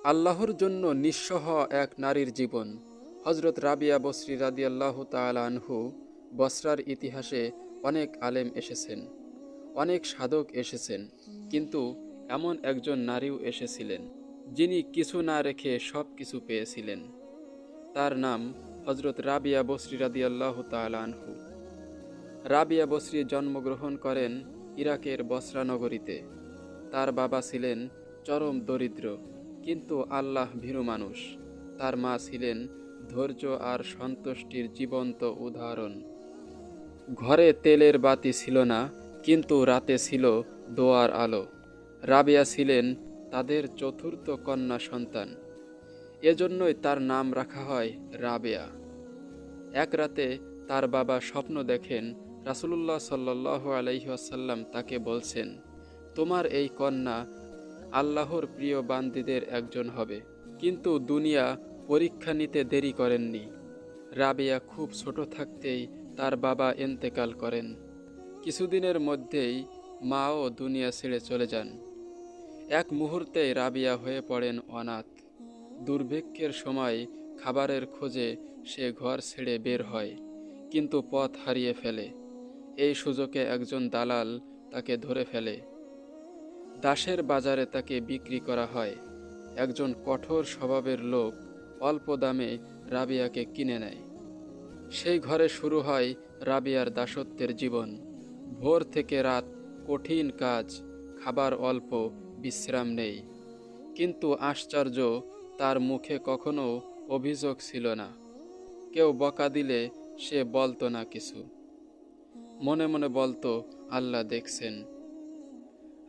আল্লাহর জন্য নিঃস্ব হওয়া এক নারীর জীবন। হজরত রাবিয়া বসরি রাদিয়াল্লাহু তাআলা আনহু। বসরার ইতিহাসে অনেক আলেম এসেছেন, অনেক সাধক এসেছেন, কিন্তু এমন একজন নারীও এসেছিলেন যিনি কিছু না রেখে সব কিছু পেয়েছিলেন। তার নাম হজরত রাবিয়া বসরি রাদিয়াল্লাহু তাআলা আনহু। রাবিয়া বসরি জন্মগ্রহণ করেন ইরাকের বসরা নগরীতে। তার বাবা ছিলেন চরম দরিদ্র কিন্তু আল্লাহ ভীরু মানুষ। তার মা ছিলেন ধৈর্য আর সন্তুষ্টির জীবন্ত উদাহরণ। ঘরে তেলের বাতি ছিল না, কিন্তু রাতে ছিল দোয়ার আলো। রাবিয়া ছিলেন তাদের চতুর্থ কন্যা সন্তান, এজন্যই তার নাম রাখা হয় রাবেয়া। এক রাতে তার বাবা স্বপ্ন দেখেন রাসূলুল্লাহ সাল্লাল্লাহু আলাইহি ওয়াসাল্লাম তাকে বলছেন, তোমার এই কন্যা আল্লাহর প্রিয় বান্দীদের একজন হবে। কিন্তু দুনিয়া পরীক্ষা নিতে দেরি করেননি। রাবেয়া খুব ছোট থাকতেই তার বাবা ইন্তেকাল করেন। কিছুদিনের মধ্যেই মাও দুনিয়া ছেড়ে চলে যান। এক মুহূর্তেই রাবিয়া হয়ে পড়েন অনাথ। দুর্ভিক্ষের সময় খাবারের খোঁজে সে ঘর ছেড়ে বের হয়, কিন্তু পথ হারিয়ে ফেলে। এই সুযোগে একজন দালাল তাকে ধরে ফেলে। দাসের বাজারে তাকে বিক্রি করা হয়। একজন কঠোর স্বভাবের লোক অল্প দামে রাবিয়াকে কিনে নেয়। সেই ঘরে শুরু হয় রাবিয়ার দাসত্বের জীবন। ভোর থেকে রাত কঠিন কাজ, খাবার অল্প, বিশ্রাম নেই। কিন্তু আশ্চর্য, তার মুখে কখনো অভিযোগ ছিল না। কেউ বকা দিলে সে বলতো না কিছু, মনে মনে বলতো আল্লাহ দেখছেন।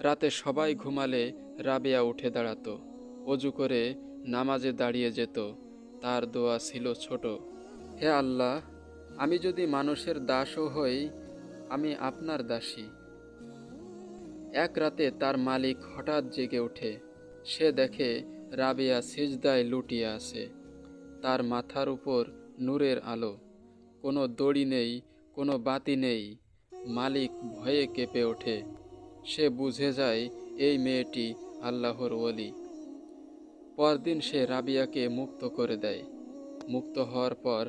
রাতে সবাই ঘুমালে রাবেয়া উঠে দাঁড়াতো, অজু করে নামাজে দাঁড়িয়ে যেত। তার দোয়া ছিল ছোট, হে আল্লাহ, আমি যদি মানুষের দাসও হই, আমি আপনার দাসী। এক রাতে তার মালিক হঠাৎ জেগে ওঠে। সে দেখে রাবেয়া সিজদায় লুটিয়ে আছে। তার মাথার উপর নূরের আলো, কোনো দড়ি নেই, কোনো বাতি নেই। মালিক ভয়ে কেঁপে ওঠে। সে বুঝে যায় এই মেয়েটি আল্লাহর ওলি। পরদিন সে রাবিয়াকে মুক্ত করে দেয়। মুক্ত হওয়ার পর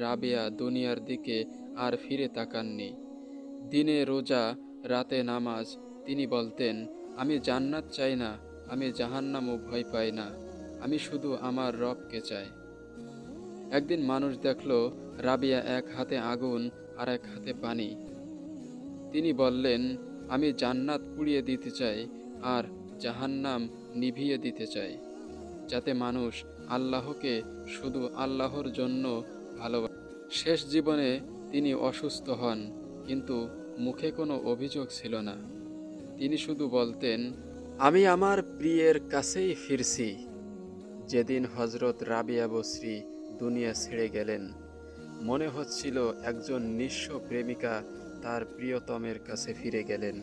রাবিয়া দুনিয়ার দিকে আর ফিরে তাকাননি। দিনে রোজা, রাতে নামাজ। তিনি বলতেন, আমি জান্নাত চাই না, আমি জাহান্নামও ভয় পাই না, আমি শুধু আমার রবকে চাই। একদিন মানুষ দেখল রাবিয়া এক হাতে আগুন আর এক হাতে পানি। তিনি বললেন, আমি জান্নাত পুড়িয়ে দিতে চাই আর জাহান্নাম নিভিয়ে দিতে চাই, যাতে মানুষ আল্লাহকে শুধু আল্লাহর জন্য ভালোবাসে। শেষ জীবনে তিনি অসুস্থ হন, কিন্তু মুখে কোনো অভিযোগ ছিল না। তিনি শুধু বলতেন, আমি আমার প্রিয়ের কাছেই ফিরছি। যেদিন হজরত রাবিয়া বসরি দুনিয়া ছেড়ে গেলেন, মনে হচ্ছিল একজন নিঃস্ব প্রেমিকা তার প্রিয়তমের কাছে ফিরে গেলেন।